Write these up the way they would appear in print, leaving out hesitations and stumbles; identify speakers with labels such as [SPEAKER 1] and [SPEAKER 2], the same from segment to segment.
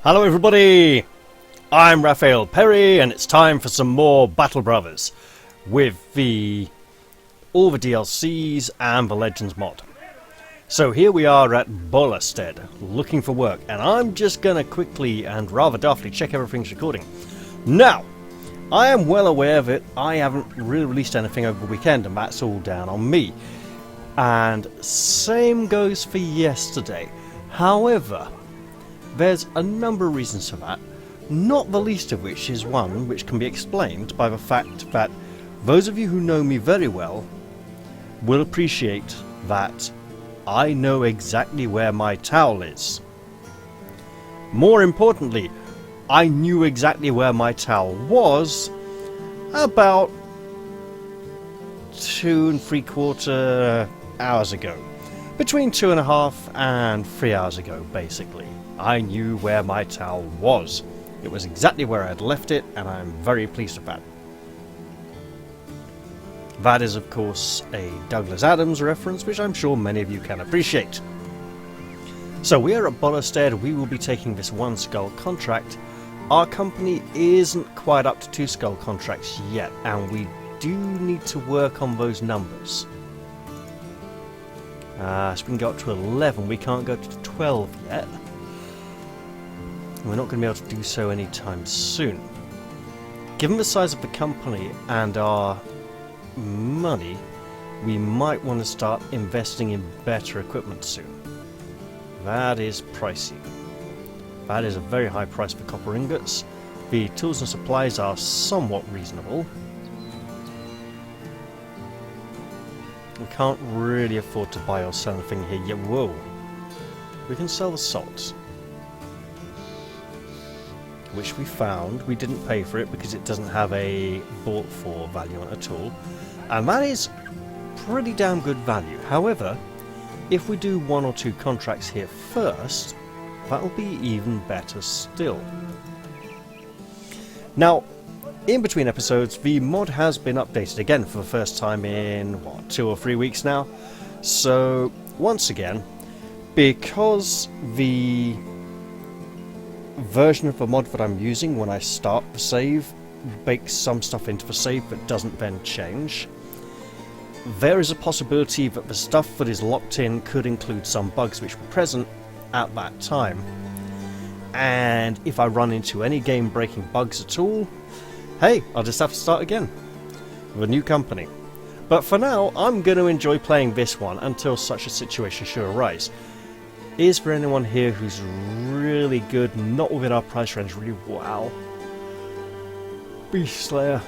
[SPEAKER 1] Hello everybody, I'm Raphael Perry and it's time for some more Battle Brothers with all the DLCs and the Legends mod. So here we are at Bollerstead looking for work, and I'm just going to quickly and rather daftly check everything's recording. Now, I am well aware that I haven't really released anything over the weekend, and that's all down on me. And same goes for yesterday. However, there's a number of reasons for that, not the least of which is one which can be explained by the fact that those of you who know me very well will appreciate that I know exactly where my towel is. More importantly, I knew exactly where my towel was about 2 3/4 hours ago. Between 2.5 and 3 hours ago, basically. I knew where my towel was. It was exactly where I had left it, and I'm very pleased with that. That is, of course, a Douglas Adams reference, which I'm sure many of you can appreciate. So we are at Bollerstead. We will be taking this 1 skull contract. Our company isn't quite up to 2 skull contracts yet, and we do need to work on those numbers. So we can go up to 11. We can't go to 12 yet. We're not going to be able to do so anytime soon. Given the size of the company and our money, we might want to start investing in better equipment soon. That is pricey. That is a very high price for copper ingots. The tools and supplies are somewhat reasonable. We can't really afford to buy or sell anything here yet. Whoa. We can sell the salt, which we found. We didn't pay for it because it doesn't have a bought for value on it at all, and that is pretty damn good value. However, if we do 1 or 2 contracts here first, that'll be even better still. Now, in between episodes, the mod has been updated again for the first time in, 2 or 3 weeks now. So, once again, because the version of the mod that I'm using when I start the save bakes some stuff into the save but doesn't then change, there is a possibility that the stuff that is locked in could include some bugs which were present at that time. And if I run into any game-breaking bugs at all, hey, I'll just have to start again with a new company. But for now, I'm going to enjoy playing this one until such a situation should arise. Is there anyone here who's really good, not within our price range, really wow? Beast Slayer.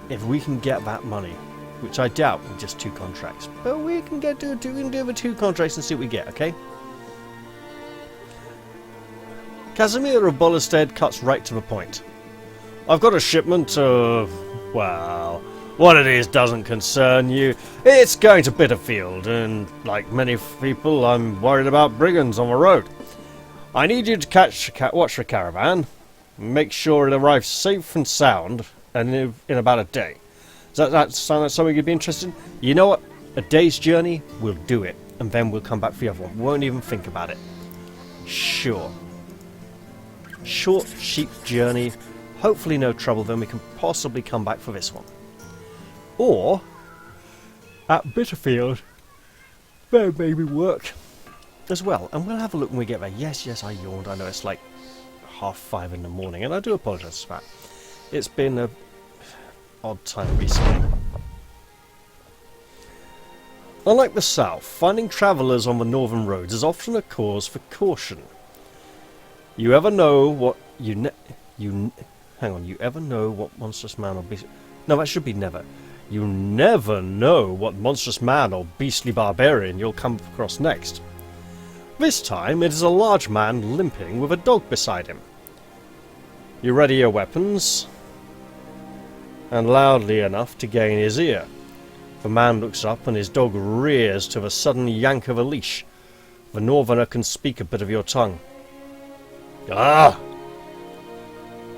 [SPEAKER 1] If we can get that money, which I doubt with just 2 contracts, but we can do the 2 contracts and see what we get, okay? Casimir of Bollerstead cuts right to the point. I've got a shipment of, well, what it is doesn't concern you. It's going to Bitterfield, and like many people, I'm worried about brigands on the road. I need you to watch the caravan, make sure it arrives safe and sound, and in about a day. Does that sound like something you'd be interested in? You know what? A day's journey, we'll do it, and then we'll come back for the other one. We won't even think about it. Sure. Short, cheap journey. Hopefully no trouble, then we can possibly come back for this one. Or, at Bitterfield, there may be work as well. And we'll have a look when we get there. Yes, I yawned. I know it's like 5:30 in the morning, and I do apologise for that. It's been an odd time recently. Unlike the south, finding travellers on the northern roads is often a cause for caution. You ever know what you ever know what monstrous man or beast... No, that should be never. You never know what monstrous man or beastly barbarian you'll come across next. This time it is a large man limping with a dog beside him. You ready your weapons? And loudly enough to gain his ear. The man looks up and his dog rears to the sudden yank of a leash. The northerner can speak a bit of your tongue. Ah!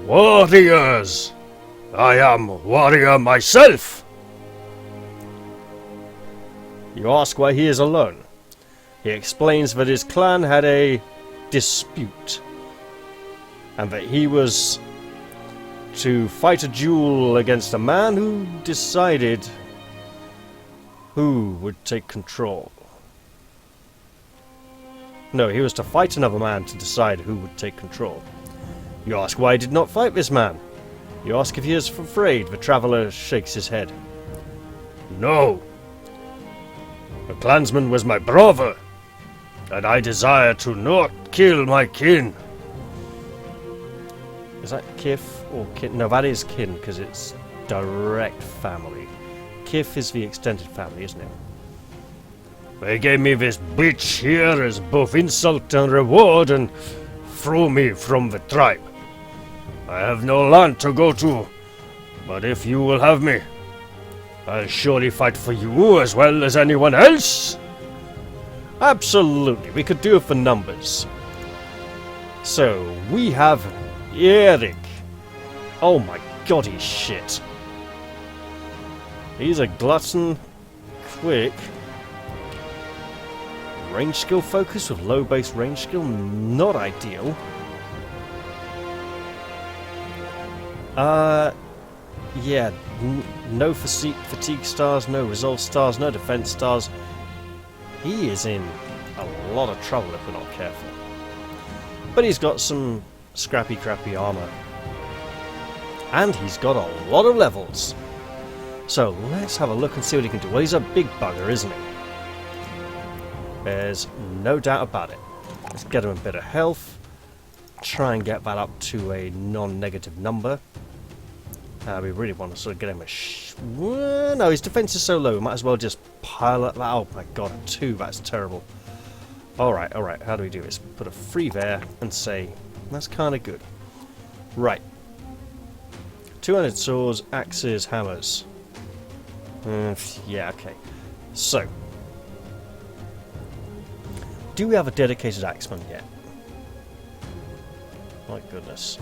[SPEAKER 1] Warriors! I am warrior myself! You ask why he is alone. He explains that his clan had a dispute and that he was to fight a duel against a man who decided who would take control. No, he was to fight another man to decide who would take control. You ask why he did not fight this man. You ask if he is afraid. The traveller shakes his head. No. The clansman was my brother, and I desire to not kill my kin. Is that kith or kin? No, that is kin, because it's direct family. Kith is the extended family, isn't it? They gave me this bitch here as both insult and reward and threw me from the tribe. I have no land to go to, but if you will have me, I'll surely fight for you as well as anyone else. Absolutely, we could do it for numbers. So, we have Eric. Oh my god, he's shit. He's a glutton. Quick. Range skill focus with low base range skill, not ideal. Yeah, no fatigue stars, no resolve stars, no defense stars. He is in a lot of trouble if we're not careful. But he's got some scrappy crappy armor. And he's got a lot of levels. So let's have a look and see what he can do. Well, he's a big bugger, isn't he? There's no doubt about it. Let's get him a bit of health. Try and get that up to a non-negative number. We really want to sort of get him a no, his defense is so low, we might as well just pile it. Oh my god, 2, that's terrible. Alright, how do we do this? Put a 3 there and say, that's kind of good. Right. 200 swords, axes, hammers. Yeah, okay. So, do we have a dedicated axeman yet? My goodness.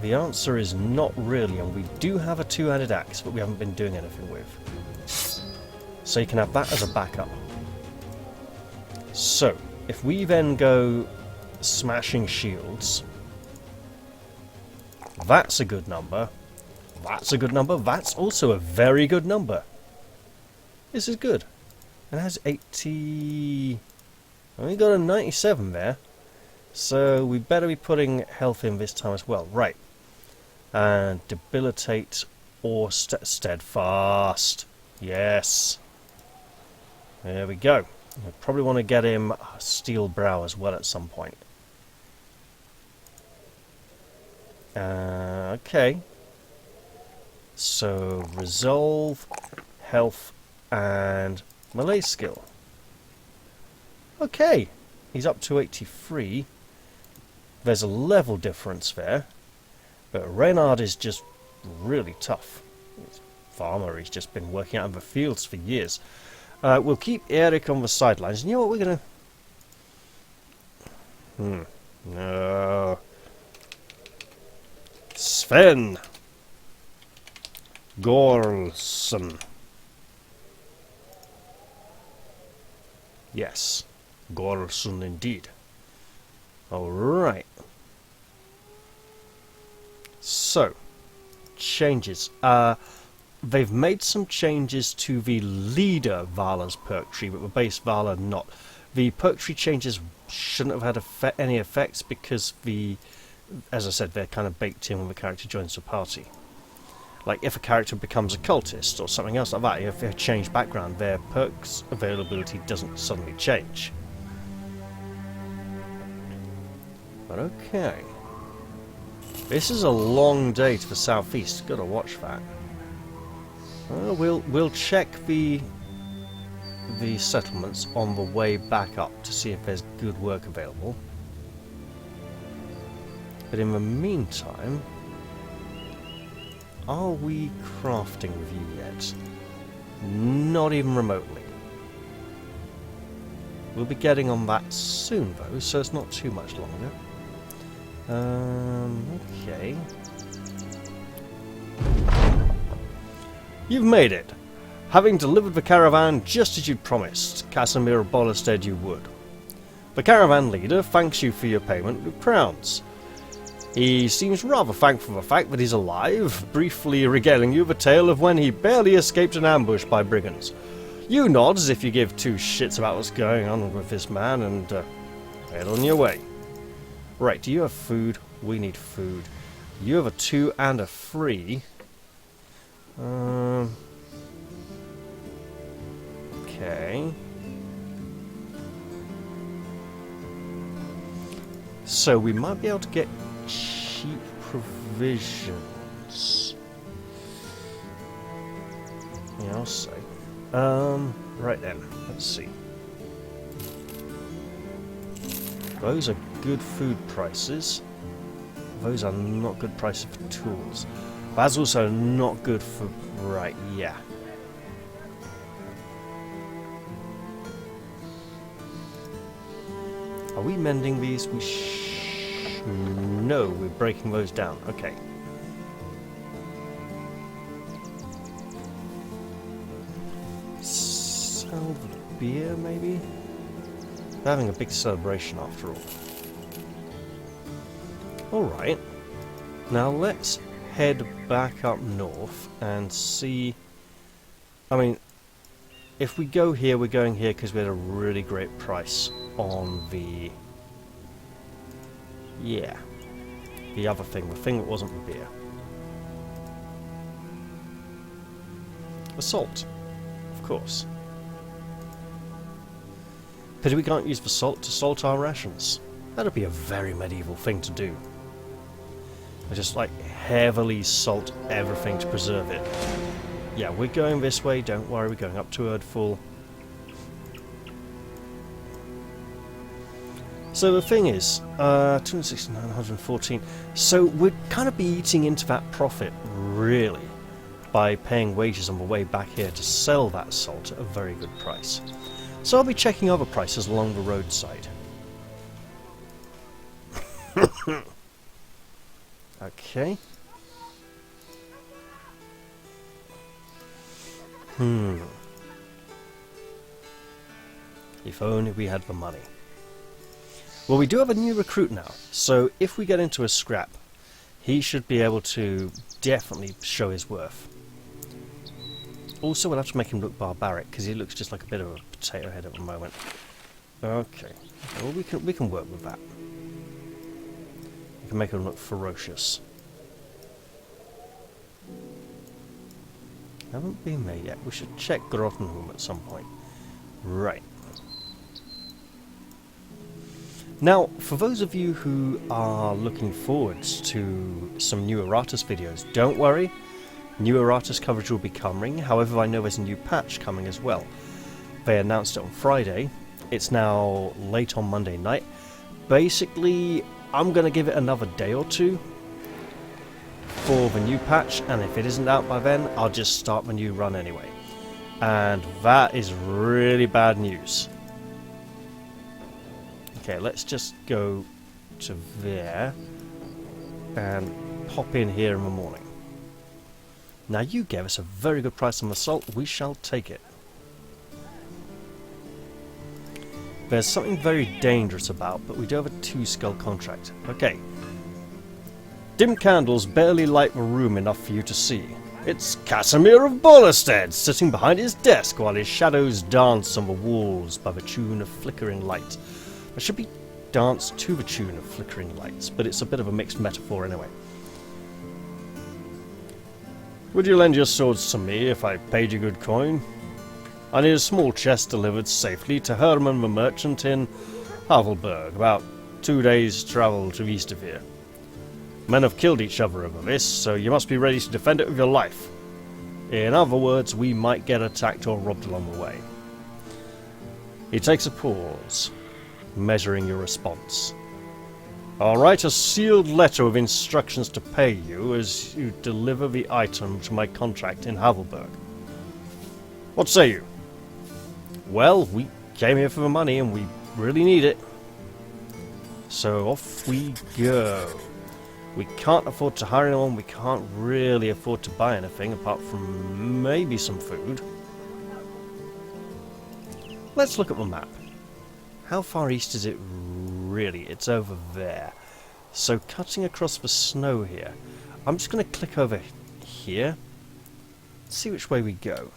[SPEAKER 1] The answer is not really, and we do have a 2-handed axe, but we haven't been doing anything with. So you can have that as a backup. So, if we then go smashing shields, that's a good number. That's a good number. That's also a very good number. This is good. It has 80... We got a 97 there. So we better be putting health in this time as well. Right. And debilitate or steadfast. Yes. There we go. We probably want to get him steel brow as well at some point. Okay. So resolve, health, and melee skill. Okay. He's up to 83. There's a level difference there. But Reynard is just really tough. He's a farmer, he's just been working out in the fields for years. We'll keep Eric on the sidelines. And you know what we're going to... No. Sven. Gorlson. Yes. Gorlson indeed. Alright. So, changes. They've made some changes to the leader Vala's perk tree, but the base Vala not. The perk tree changes shouldn't have had any effects because as I said, they're kind of baked in when the character joins the party. Like if a character becomes a cultist or something else like that, if they change background, their perks availability doesn't suddenly change. But okay. This is a long day to the southeast. Gotta watch that. We'll check the settlements on the way back up to see if there's good work available. But in the meantime, are we crafting with you yet? Not even remotely. We'll be getting on that soon though, so it's not too much longer. Okay. You've made it. Having delivered the caravan just as you'd promised, Casimir of Bolestad you would. The caravan leader thanks you for your payment with crowns. He seems rather thankful for the fact that he's alive, briefly regaling you the tale of when he barely escaped an ambush by brigands. You nod as if you give two shits about what's going on with this man and head on your way. Right, do you have food? We need food. You have a 2 and a 3. Okay. So we might be able to get cheap provisions. Yeah, I'll say. Right then, let's see. Those are good food prices. Those are not good prices for tools. That's also not good for... Right, yeah. Are we mending these? No, we're breaking those down. Okay. Sell the beer, maybe? They're having a big celebration after all. Alright. Now let's head back up north and see... I mean, if we go here, we're going here because we had a really great price on the... Yeah. The other thing, the thing that wasn't the beer. The salt. Of course. Pity we can't use the salt to salt our rations. That'd be a very medieval thing to do. I just like heavily salt everything to preserve it. Yeah, we're going this way, don't worry, we're going up to Erdfall. So the thing is, 269, 114. So we'd kind of be eating into that profit, really, by paying wages on the way back here to sell that salt at a very good price. So I'll be checking other prices along the roadside. Okay. If only we had the money. Well, we do have a new recruit now, so if we get into a scrap, he should be able to definitely show his worth. Also, we'll have to make him look barbaric, because he looks just like a bit of a potato head at the moment. Okay. Well, we can work with that. We can make him look ferocious. Haven't been there yet. We should check Grottenholm at some point. Right. Now, for those of you who are looking forward to some new Erratus videos, don't worry. New Erratus coverage will be coming. However, I know there's a new patch coming as well. They announced it on Friday. It's now late on Monday night. Basically, I'm going to give it another day or two for the new patch, and if it isn't out by then, I'll just start the new run anyway. And that is really bad news. Okay, let's just go to there and pop in here in the morning. Now you gave us a very good price on the salt, we shall take it. There's something very dangerous about, but we do have a 2-skull contract. Okay. Dim candles barely light the room enough for you to see. It's Casimir of Bollerstead, sitting behind his desk while his shadows dance on the walls by the tune of flickering light. It should be dance to the tune of flickering lights, but it's a bit of a mixed metaphor anyway. Would you lend your swords to me if I paid you good coin? I need a small chest delivered safely to Herman the merchant in Havelberg, about 2 days' travel to east of here. Men have killed each other over this, so you must be ready to defend it with your life. In other words, we might get attacked or robbed along the way. He takes a pause, measuring your response. I'll write a sealed letter with instructions to pay you as you deliver the item to my contract in Havelberg. What say you? Well, we came here for the money and we really need it. So off we go. We can't afford to hire anyone, we can't really afford to buy anything apart from maybe some food. Let's look at the map. How far east is it really? It's over there. So cutting across the snow here. I'm just going to click over here. See which way we go.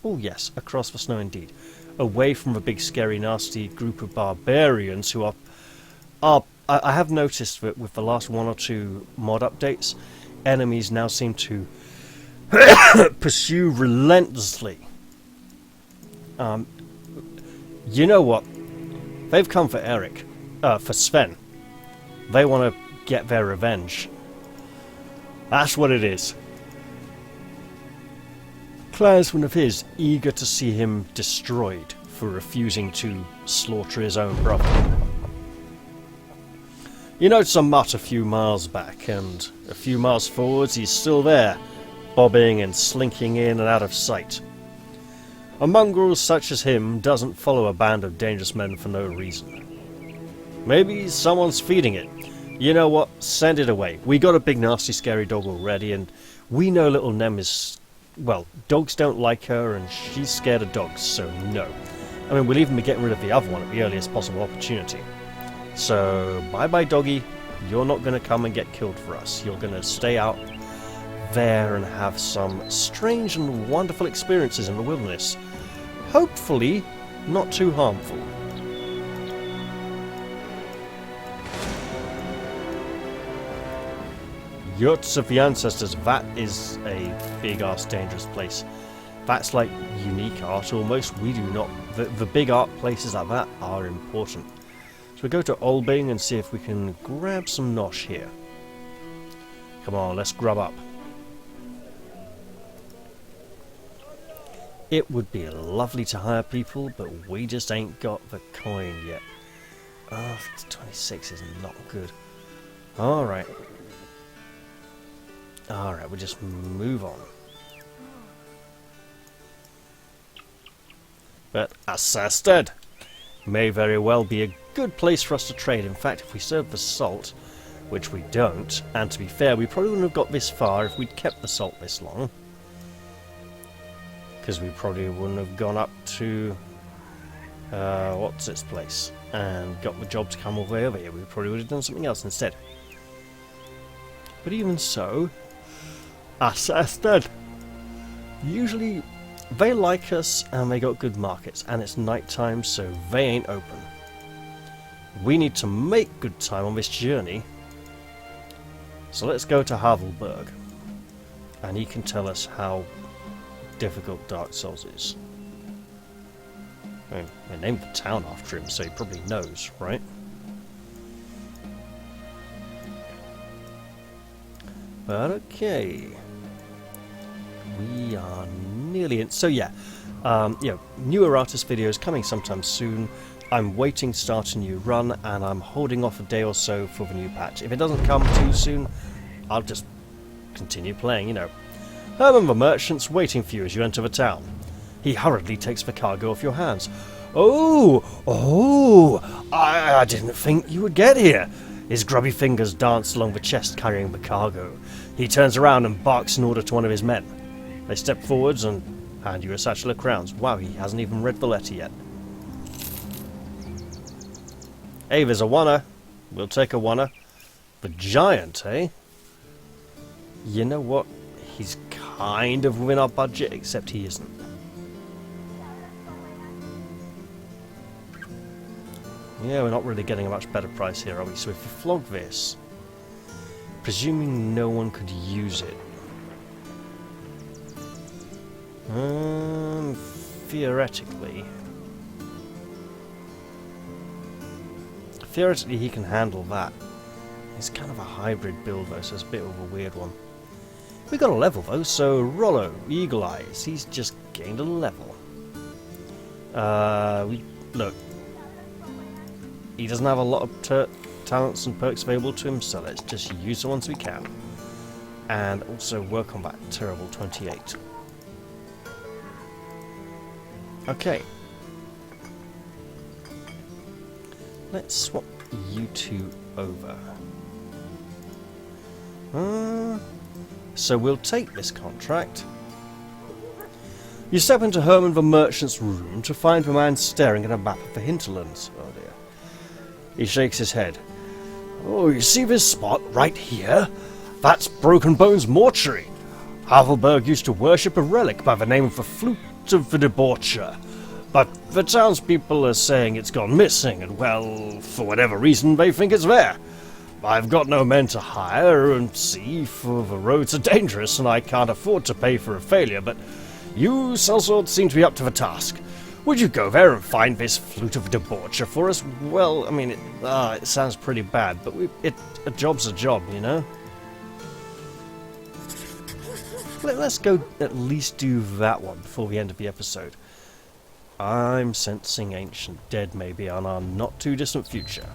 [SPEAKER 1] Oh yes, across the snow indeed. Away from the big scary nasty group of barbarians who are I have noticed that with the last 1 or 2 mod updates, enemies now seem to pursue relentlessly. You know what? They've come for Eric. For Sven. They want to get their revenge. That's what it is. Clansman of his eager to see him destroyed for refusing to slaughter his own brother. You notice a mutt a few miles back, and a few miles forwards he's still there, bobbing and slinking in and out of sight. A mongrel such as him doesn't follow a band of dangerous men for no reason. Maybe someone's feeding it. You know what? Send it away. We got a big nasty scary dog already, and we know little Nem is... well, dogs don't like her, and she's scared of dogs, so no. I mean, we'll even be getting rid of the other one at the earliest possible opportunity. So, bye-bye doggy. You're not going to come and get killed for us. You're going to stay out there and have some strange and wonderful experiences in the wilderness. Hopefully, not too harmful. Yurts of the Ancestors, that is a big-ass dangerous place. That's like unique art almost. We do not... The big art places like that are important. So we go to Olbing and see if we can grab some nosh here. Come on, let's grub up. It would be lovely to hire people, but we just ain't got the coin yet. Oh, 26 is not good. Alright. Alright, we'll just move on. But Assasted may very well be a good place for us to trade. In fact, if we serve the salt, which we don't, and to be fair, we probably wouldn't have got this far if we'd kept the salt this long. Because we probably wouldn't have gone up to... what's its place? And got the job to come all the way over here. We probably would have done something else instead. But even so... Assasted! Usually... they like us, and they got good markets, and it's night time, so they ain't open. We need to make good time on this journey. So let's go to Havelberg, and he can tell us how difficult Dark Souls is. I mean, they named the town after him, so he probably knows, right? But okay. We are nearly in. So yeah, new Erratus videos coming sometime soon. I'm waiting to start a new run, and I'm holding off a day or so for the new patch. If it doesn't come too soon, I'll just continue playing, you know. Herman the Merchant's waiting for you as you enter the town. He hurriedly takes the cargo off your hands. Oh, I didn't think you would get here. His grubby fingers dance along the chest carrying the cargo. He turns around and barks an order to one of his men. They step forwards and hand you a satchel of crowns. Wow, he hasn't even read the letter yet. Hey, there's a oneer. We'll take a oneer. The giant, eh? You know what? He's kind of within our budget, except he isn't. Yeah, we're not really getting a much better price here, are we? So if we flog this, presuming no one could use it, theoretically he can handle that. It's kind of a hybrid build though, so it's a bit of a weird one. We got a level though, so Rollo, Eagle Eyes, he's just gained a level. Look, he doesn't have a lot of talents and perks available to him, so let's just use the ones we can. And also work on that terrible 28. Okay. Let's swap you two over. So we'll take this contract. You step into Herman the merchant's room to find the man staring at a map of the hinterlands. Oh dear. He shakes his head. Oh, you see this spot right here? That's Broken Bones Mortuary. Havelberg used to worship a relic by the name of the Flute of the Debaucher. But the townspeople are saying it's gone missing, and well, for whatever reason, they think it's there. I've got no men to hire and see, for the roads are dangerous and I can't afford to pay for a failure, but you, sellsword, seem to be up to the task. Would you go there and find this Flute of Debaucher for us? Well, I mean, it sounds pretty bad, but a job's a job, you know? Let's go at least do that one before the end of the episode. I'm sensing Ancient Dead may be on our not-too-distant future.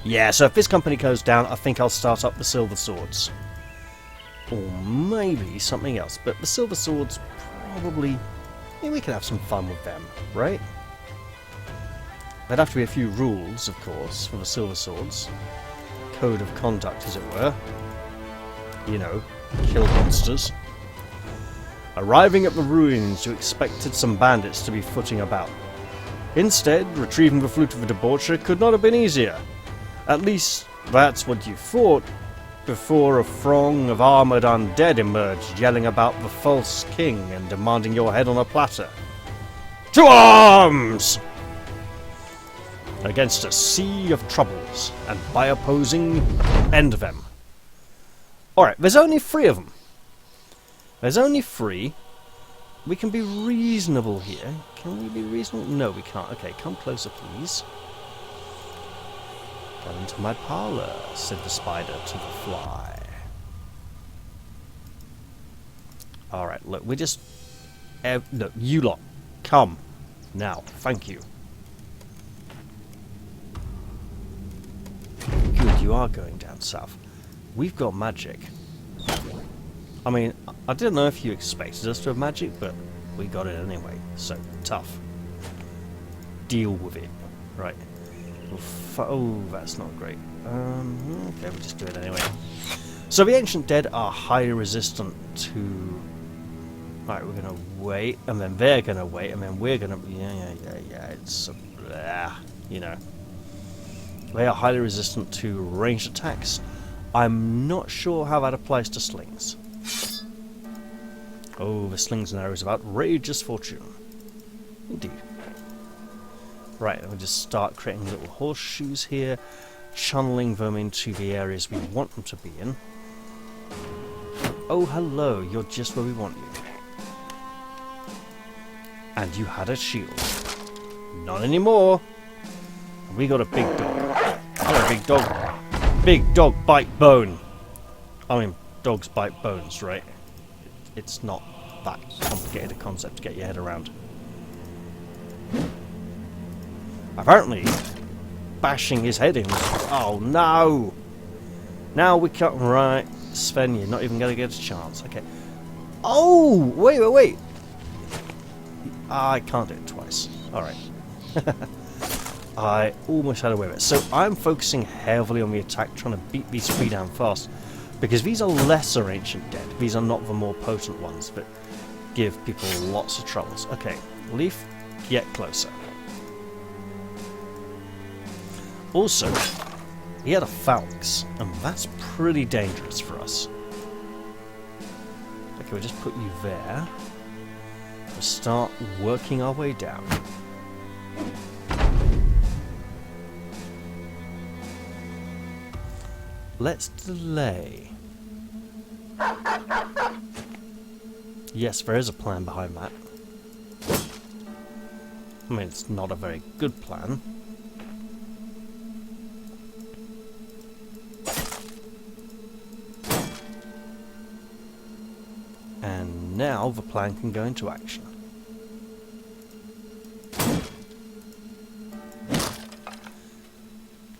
[SPEAKER 1] Yeah, so if this company goes down, I think I'll start up the Silver Swords. Or maybe something else, but the Silver Swords probably... Yeah, we could have some fun with them, right? There'd have to be a few rules, of course, for the Silver Swords. Code of conduct, as it were. You know, kill monsters. Arriving at the ruins, you expected some bandits to be footing about. Instead, retrieving the Flute of the Debaucher could not have been easier. At least, that's what you thought, before a throng of armoured undead emerged, yelling about the false king and demanding your head on a platter. To arms! Against a sea of troubles, and by opposing, end them. Alright, there's only 3 of them. There's only 3. We can be reasonable here. Can we be reasonable? No, we can't. Okay, come closer, please. Come into my parlour, said the spider to the fly. Alright, look, we just... look, you lot. Come. Now, thank you. Good, you are going down south. We've got magic. I mean, I didn't know if you expected us to have magic, but we got it anyway, so tough. Deal with it. Right. Oh, that's not great. Okay, we'll just do it anyway. So the Ancient Dead are highly resistant to... Right, we're going to wait, and then they're going to wait, and then we're going to... Yeah, it's... you know. They are highly resistant to ranged attacks. I'm not sure how that applies to slings. Oh, the slings and arrows of outrageous fortune. Indeed. Right, we'll just start creating little horseshoes here, channeling them into the areas we want them to be in. Oh, hello, you're just where we want you. And you had a shield. Not anymore. We got a big dog. Not a big dog. Big dog bite bone. I mean, dogs bite bones, right? It's not that complicated a concept to get your head around. Apparently, bashing his head in. Oh no! Now we can't. Right, Sven, you're not even going to get a chance. Okay. Oh! Wait. I can't do it twice. Alright. I almost had away with it. So I'm focusing heavily on the attack, trying to beat these 3 down fast. Because these are lesser Ancient Dead. These are not the more potent ones, but give people lots of troubles. Okay, Leaf, get closer. Also, he had a phalanx, and that's pretty dangerous for us. Okay, we'll just put you there. We'll start working our way down. Let's delay. Yes, there is a plan behind that. I mean, it's not a very good plan. And now the plan can go into action.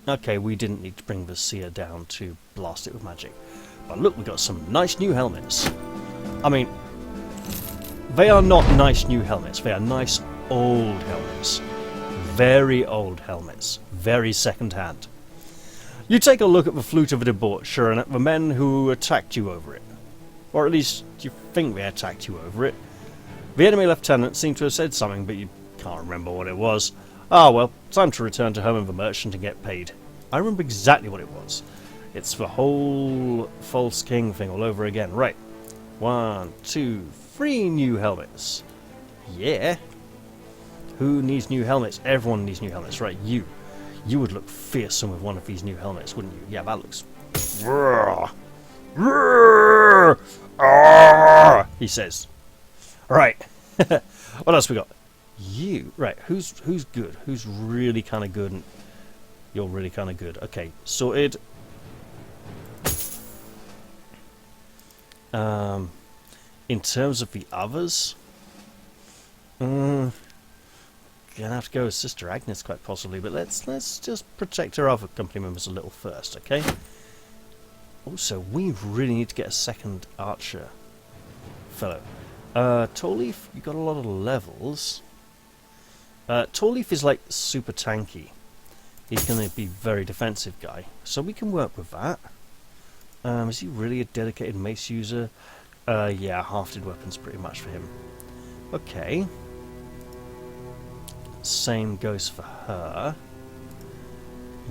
[SPEAKER 1] Okay, we didn't need to bring the seer down to blast it with magic. But look, we got some nice new helmets. I mean, they are not nice new helmets, they are nice old helmets. Very old helmets. Very second-hand. You take a look at the Flute of the Debaucher and at the men who attacked you over it. Or at least you think they attacked you over it. The enemy lieutenant seemed to have said something, but you can't remember what it was. Ah well, time to return to Home of the Merchant and get paid. I remember exactly what it was. It's the whole false king thing all over again. Right. 1, 2, 3 new helmets. Yeah. Who needs new helmets? Everyone needs new helmets. Right, you. You would look fearsome with one of these new helmets, wouldn't you? Yeah, that looks... he says. Right. What else we got? You. Right, who's good? Who's really kind of good? And you're really kind of good. Okay, sorted. In terms of the others... gonna have to go with Sister Agnes quite possibly, but let's just protect our other company members a little first, okay? Also, we really need to get a second archer fellow. Tall Leaf, you got a lot of levels. Tall Leaf is like super tanky. He's going to be very defensive guy, so we can work with that. Is he really a dedicated mace user? Yeah, half-did weapons pretty much for him. Okay. Same goes for her.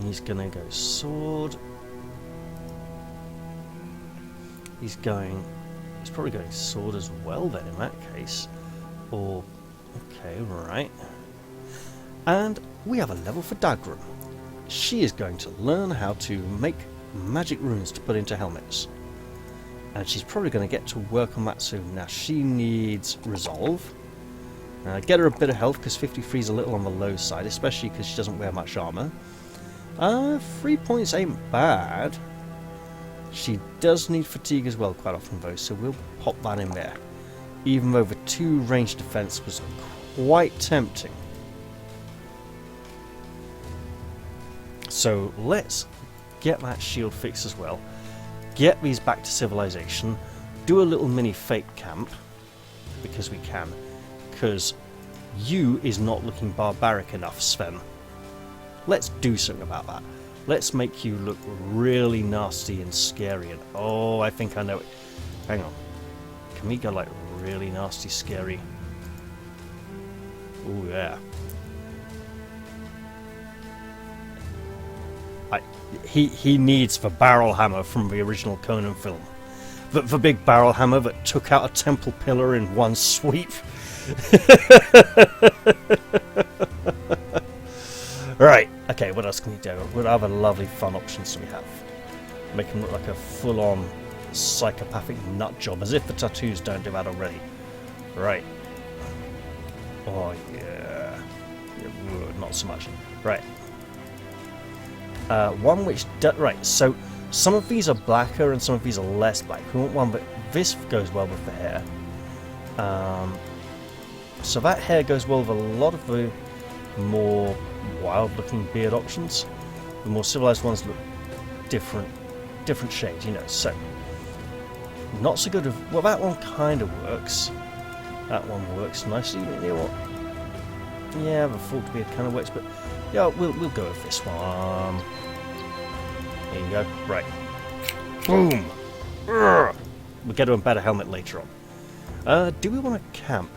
[SPEAKER 1] He's gonna go sword. He's probably going sword as well then in that case. Or, okay, right. And we have a level for Dagram. She is going to learn how to make magic runes to put into helmets. And she's probably going to get to work on that soon. Now she needs resolve. Get her a bit of health because 53 is a little on the low side, especially because she doesn't wear much armor. 3 points ain't bad. She does need fatigue as well quite often though, so we'll pop that in there. Even though the 2 range defense was quite tempting. So let's get that shield fixed as well. Get these back to civilization. Do a little mini fake camp because we can. Because you is not looking barbaric enough, Sven. Let's do something about that. Let's make you look really nasty and scary. And oh, I think I know it. Hang on. Can we go like really nasty, scary? Oh yeah. He needs the barrel hammer from the original Conan film. The big barrel hammer that took out a temple pillar in one sweep. Right, okay, what else can we do? What other lovely fun options do we have? Make him look like a full-on psychopathic nut job, as if the tattoos don't do that already. Right. Oh yeah. Not so much. Right. One which... right, so some of these are blacker and some of these are less black. We want one, but this goes well with the hair. So that hair goes well with a lot of the more wild-looking beard options. The more civilized ones look different shades, you know. So not so good with... well, that one kind of works. That one works nicely. You know what? Yeah, the full beard kind of works, but yeah, we'll go with this one. There you go. Right. Boom. We'll get a better helmet later on. Do we want to camp?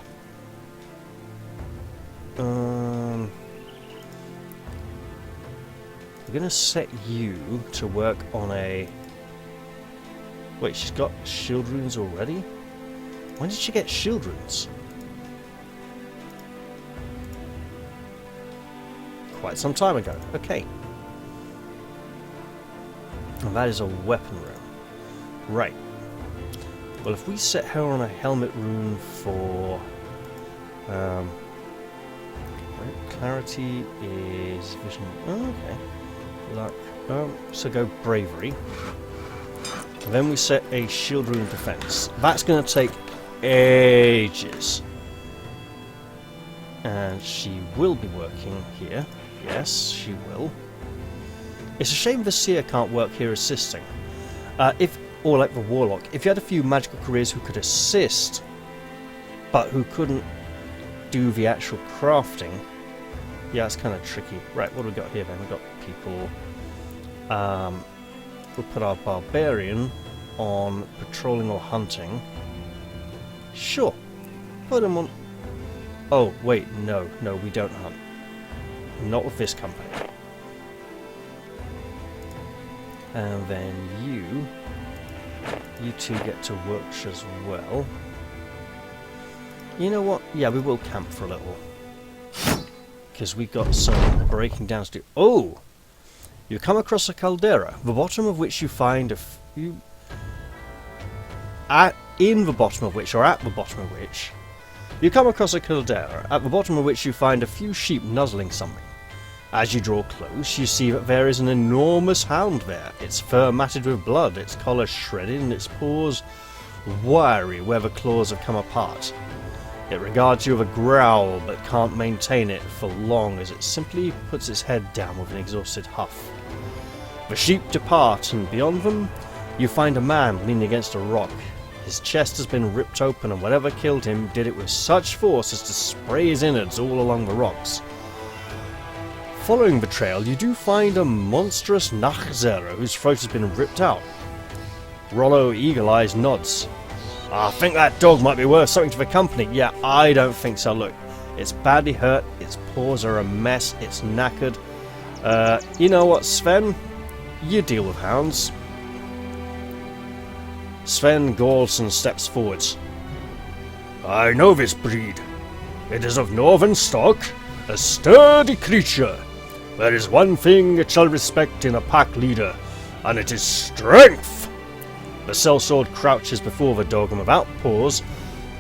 [SPEAKER 1] We're going to set you to work on a... wait, she's got shield runes already? When did she get shield runes? Quite some time ago. Okay. And that is a weapon rune. Right. Well, if we set her on a helmet rune for... clarity is vision... oh, okay. Luck. So go bravery. And then we set a shield rune defense. That's going to take ages. And she will be working here. Yes, she will. It's a shame the seer can't work here assisting. Or like the warlock, if you had a few magical careers who could assist, but who couldn't do the actual crafting, yeah, it's kind of tricky. Right, what do we got here then? We've got people. We'll put our barbarian on patrolling or hunting. Sure. Put him on... Oh, wait, no, we don't hunt. Not with this company. And then you two get to work as well. You know what? Yeah, we will camp for a little. Because we've got some breaking down to do. Oh! You come across a caldera, the bottom of which you find a few... in the bottom of which, or at the bottom of which, you come across a caldera, at the bottom of which you find a few sheep nuzzling something. As you draw close, you see that there is an enormous hound there, its fur matted with blood, its collar shredded, and its paws wiry where the claws have come apart. It regards you with a growl, but can't maintain it for long as it simply puts its head down with an exhausted huff. The sheep depart, and beyond them, you find a man leaning against a rock. His chest has been ripped open, and whatever killed him did it with such force as to spray his innards all along the rocks. Following the trail, you do find a monstrous Nachzera whose throat has been ripped out. Rollo Eagle Eyes nods. I think that dog might be worth something to the company. Yeah, I don't think so. Look, it's badly hurt, its paws are a mess, it's knackered. You know what, Sven? You deal with hounds. Sven Gaulson steps forwards. I know this breed. It is of northern stock, a sturdy creature. There is one thing it shall respect in a pack leader, and it is strength. The sellsword crouches before the dog and without pause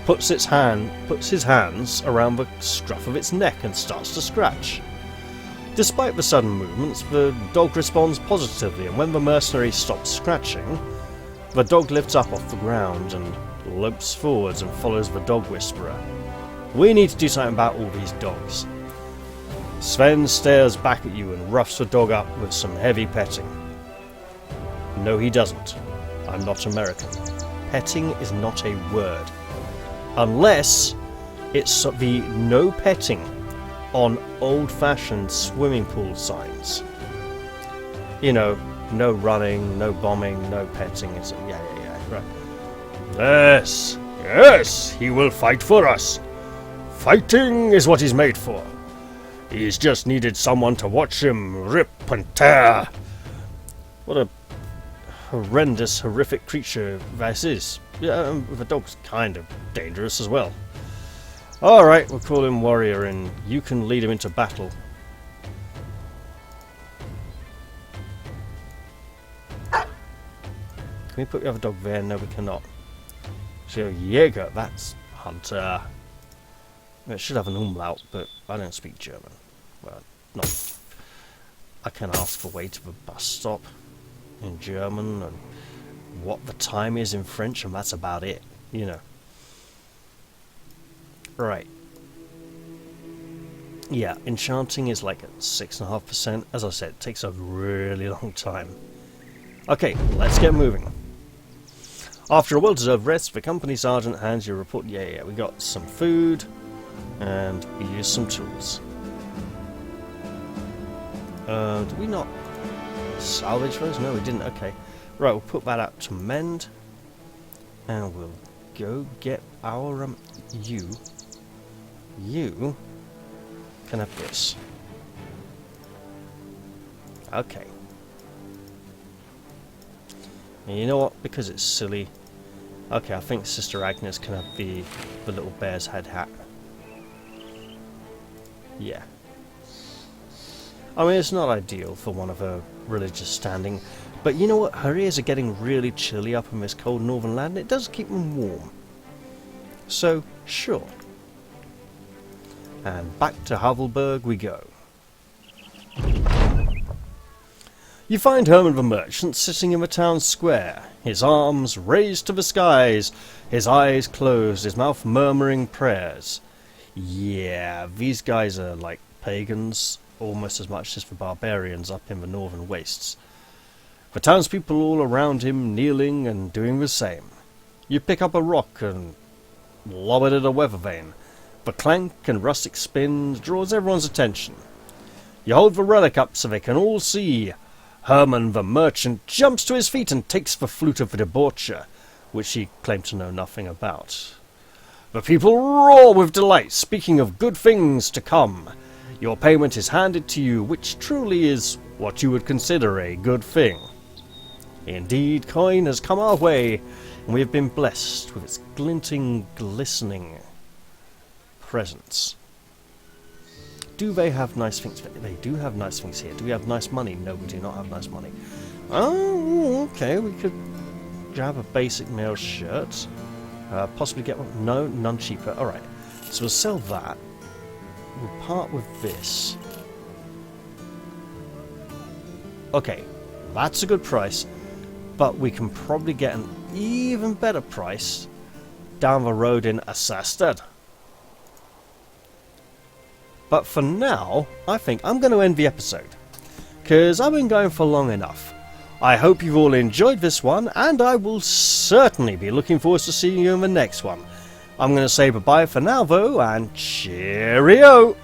[SPEAKER 1] puts his hands around the scruff of its neck and starts to scratch. Despite the sudden movements, the dog responds positively, and when the mercenary stops scratching, the dog lifts up off the ground and lopes forwards and follows the dog whisperer. We need to do something about all these dogs. Sven stares back at you and roughs the dog up with some heavy petting. No, he doesn't. I'm not American. Petting is not a word. Unless it's the no petting on old-fashioned swimming pool signs. You know, no running, no bombing, no petting. It's yeah, right. Yes, he will fight for us. Fighting is what he's made for. He's just needed someone to watch him rip and tear. What a horrendous, horrific creature this is. Yeah, the dog's kind of dangerous as well. Alright, we'll call him Warrior and you can lead him into battle. Can we put the other dog there? No, we cannot. So, Jäger, that's Hunter. It should have an umlaut, but I don't speak German. Well, not. I can ask the way to the bus stop in German and what the time is in French, and that's about it, you know. Right. Yeah, enchanting is like at 6.5%. As I said, it takes a really long time. Okay, let's get moving. After a well-deserved rest, the company sergeant hands you a report. Yeah, we got some food. And we use some tools. Did we not salvage those? No, we didn't. Okay. Right, we'll put that out to mend. And we'll go get our, You can have this. Okay. And you know what? Because it's silly. Okay, I think Sister Agnes can have the little bear's head hat. Yeah. I mean, it's not ideal for one of her religious standing, but you know what? Her ears are getting really chilly up in this cold northern land, and it does keep them warm. So, sure. And back to Havelberg we go. You find Herman the merchant sitting in the town square, his arms raised to the skies, his eyes closed, his mouth murmuring prayers. Yeah, these guys are like pagans, almost as much as the barbarians up in the northern wastes. The townspeople all around him kneeling and doing the same. You pick up a rock and lob it at a weather vane. The clank and rustic spin draws everyone's attention. You hold the relic up so they can all see Herman the merchant jumps to his feet and takes the flute of the debaucher, which he claimed to know nothing about. The people roar with delight, speaking of good things to come. Your payment is handed to you, which truly is what you would consider a good thing. Indeed, coin has come our way, and we have been blessed with its glinting, glistening presence. Do they have nice things? They do have nice things here. Do we have nice money? No, we do not have nice money. Oh, okay, we could grab a basic male shirt. Possibly get one. No, none cheaper. Alright, so we'll sell that. We'll part with this. Okay, that's a good price, but we can probably get an even better price down the road in Assasted. But for now, I think I'm going to end the episode, because I've been going for long enough. I hope you've all enjoyed this one, and I will certainly be looking forward to seeing you in the next one. I'm going to say bye-bye for now, though, and cheerio!